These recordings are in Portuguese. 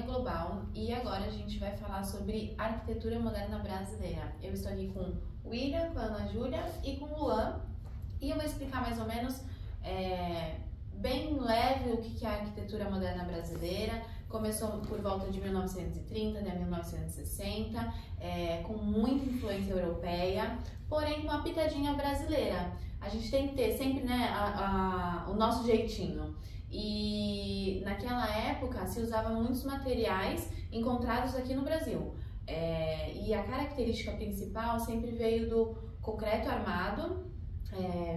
Global e agora a gente vai falar sobre arquitetura moderna brasileira. Eu estou aqui com o William, com a Ana Júlia e com o Luan e eu vou explicar mais ou menos bem leve o que é a arquitetura moderna brasileira. Começou por volta de 1930, até 1960, com muita influência europeia, porém com uma pitadinha brasileira. A gente tem que ter sempre, né, o nosso jeitinho. E naquela época se usavam muitos materiais encontrados aqui no Brasil. E a característica principal sempre veio do concreto armado,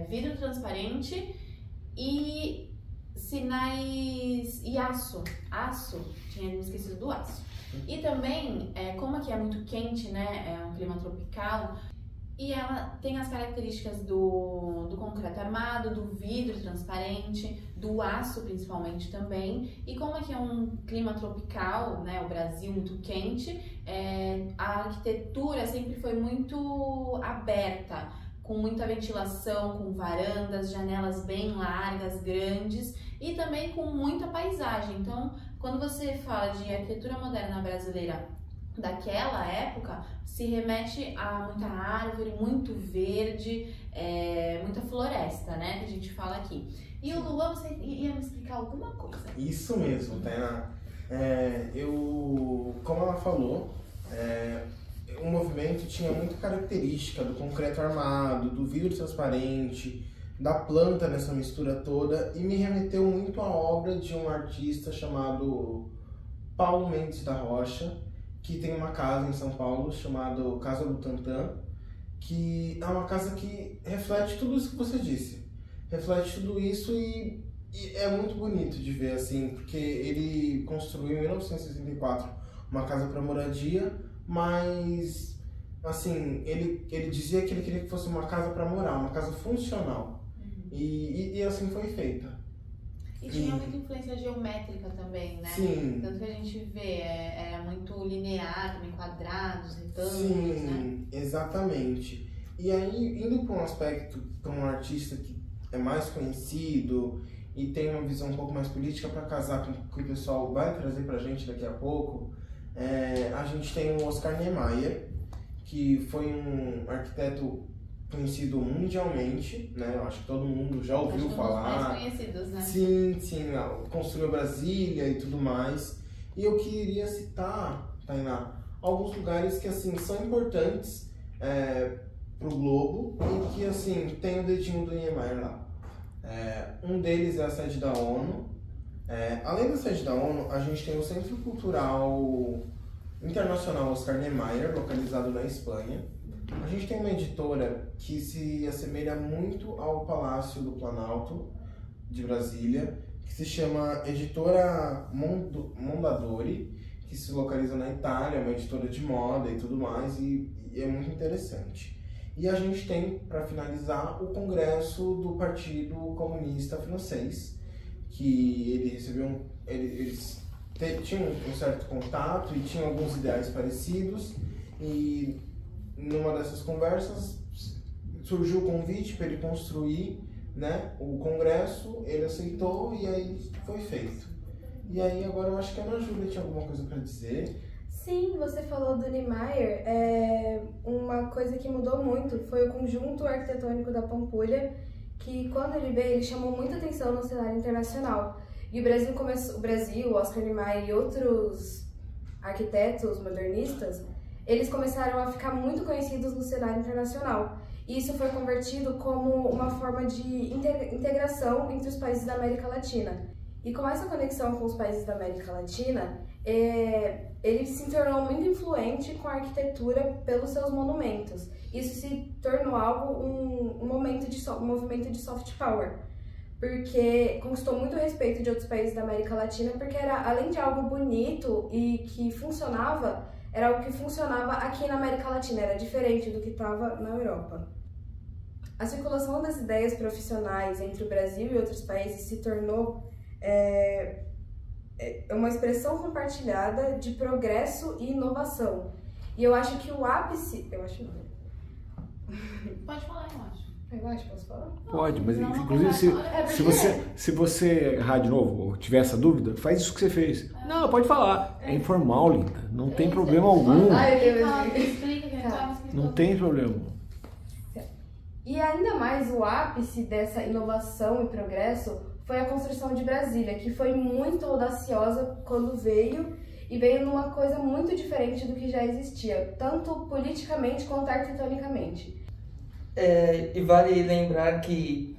vidro transparente e sinais e aço. Tinha me esquecido do aço. E também, como aqui é muito quente, né, é um clima tropical, e ela tem as características do concreto armado, do vidro transparente, do aço principalmente também. E como aqui é um clima tropical, né, o Brasil muito quente, a arquitetura sempre foi muito aberta, com muita ventilação, com varandas, janelas bem largas, grandes e também com muita paisagem. Então, quando você fala de arquitetura moderna brasileira daquela época, se remete a muita árvore, muito verde, muita floresta, né, que a gente fala aqui. E o Luan, você ia me explicar alguma coisa? Isso mesmo, Tainá. Como ela falou, o movimento tinha muita característica do concreto armado, do vidro transparente, da planta nessa mistura toda, e me remeteu muito à obra de um artista chamado Paulo Mendes da Rocha, que tem uma casa em São Paulo chamada Casa Butantã, que é uma casa que reflete tudo isso que você disse. Reflete tudo isso e é muito bonito de ver, assim, porque ele construiu em 1964 uma casa para moradia, mas, assim, ele dizia que ele queria que fosse uma casa para morar, uma casa funcional. E assim foi feita. E tinha muita influência geométrica também, né? Sim. Tanto que a gente vê, era muito linear, também quadrados, retângulos, sim, né? Exatamente. E aí, indo para um aspecto, para um artista que é mais conhecido e tem uma visão um pouco mais política, para casar com o que o pessoal vai trazer pra gente daqui a pouco, a gente tem o Oscar Niemeyer, que foi um arquiteto conhecido mundialmente, né? Eu acho que todo mundo já ouviu falar. Um dos mais conhecidos, né? Sim, construiu Brasília e tudo mais. E eu queria citar, Tainá, alguns lugares que, assim, são importantes pro globo e que, assim, tem o dedinho do Niemeyer lá. Um deles é a sede da ONU. Além da sede da ONU, a gente tem o Centro Cultural Internacional Oscar Niemeyer, localizado na Espanha. A gente tem uma editora que se assemelha muito ao Palácio do Planalto de Brasília, que se chama Editora Mondadori, que se localiza na Itália, é uma editora de moda e tudo mais, e é muito interessante. E a gente tem, para finalizar, o Congresso do Partido Comunista Francês, que ele recebeu eles tinham um certo contato e tinham alguns ideais parecidos, e numa dessas conversas surgiu o convite para ele construir, né, o congresso, ele aceitou e aí foi feito. E aí agora eu acho que a Ana Júlia tinha alguma coisa para dizer. Sim, você falou do Niemeyer. Uma coisa que mudou muito foi o conjunto arquitetônico da Pampulha, que quando ele veio, ele chamou muita atenção no cenário internacional. E o Brasil, Oscar Niemeyer e outros arquitetos modernistas, eles começaram a ficar muito conhecidos no cenário internacional. E isso foi convertido como uma forma de integração entre os países da América Latina. E com essa conexão com os países da América Latina, ele se tornou muito influente com a arquitetura pelos seus monumentos. Isso se tornou um movimento de soft power, porque conquistou muito o respeito de outros países da América Latina, porque era, além de algo bonito e que funcionava, era algo que funcionava aqui na América Latina, era diferente do que estava na Europa. A circulação das ideias profissionais entre o Brasil e outros países se tornou é uma expressão compartilhada de progresso e inovação. E eu acho que o ápice... Eu acho não. Pode falar, eu acho. Eu acho, posso falar? Pode, mas Não, inclusive porque- se você errar de novo ou tiver essa dúvida, faz isso que você fez. Não, pode falar. É informal, linda. Não tem problema algum. Ai, Deus. Explica que Tá. Não tem problema. E ainda mais o ápice dessa inovação e progresso foi a construção de Brasília, que foi muito audaciosa quando veio e veio numa coisa muito diferente do que já existia, tanto politicamente quanto arquitetonicamente. E vale lembrar que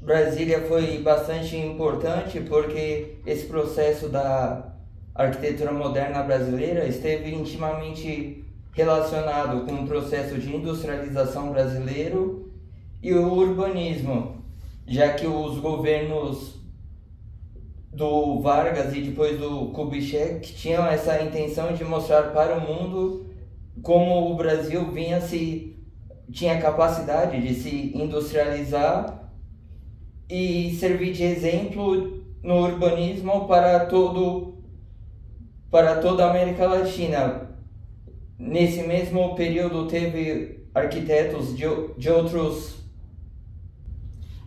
Brasília foi bastante importante porque esse processo da arquitetura moderna brasileira esteve intimamente relacionado com o processo de industrialização brasileiro e o urbanismo, já que os governos do Vargas e depois do Kubitschek tinham essa intenção de mostrar para o mundo como o Brasil tinha capacidade de se industrializar e servir de exemplo no urbanismo para toda a América Latina. Nesse mesmo período teve arquitetos de outros...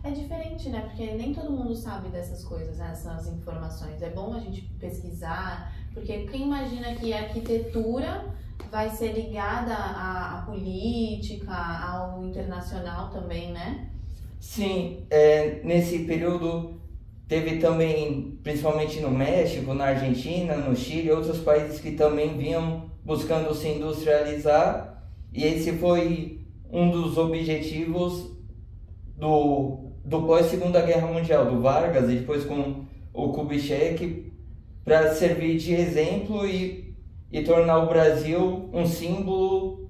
É diferente, né? Porque nem todo mundo sabe dessas coisas, né? Essas informações. É bom a gente pesquisar, porque quem imagina que a arquitetura vai ser ligada à política, ao internacional também, né? Sim, nesse período teve também, principalmente no México, na Argentina, no Chile, outros países que também vinham buscando se industrializar, e esse foi um dos objetivos do pós-Segunda Guerra Mundial, do Vargas e depois com o Kubitschek, para servir de exemplo e tornar o Brasil um símbolo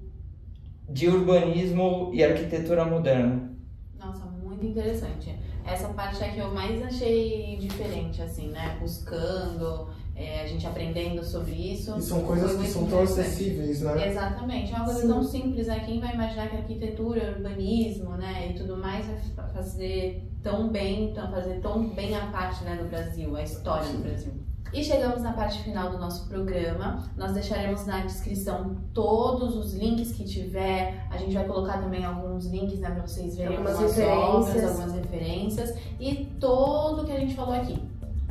de urbanismo e arquitetura moderna. Nossa, muito interessante. Essa parte é que eu mais achei diferente, assim, né? Buscando, a gente aprendendo sobre isso. E são coisas que são tão acessíveis, né? Exatamente, é uma coisa tão simples, né? Quem vai imaginar que arquitetura, urbanismo, né? E tudo mais vai fazer tão bem a parte, né, do Brasil, a história do Brasil. E chegamos na parte final do nosso programa. Nós deixaremos na descrição todos os links que tiver. A gente vai colocar também alguns links, né, para vocês verem algumas obras, algumas referências e tudo que a gente falou aqui.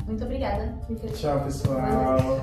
Muito obrigada. Tchau, pessoal.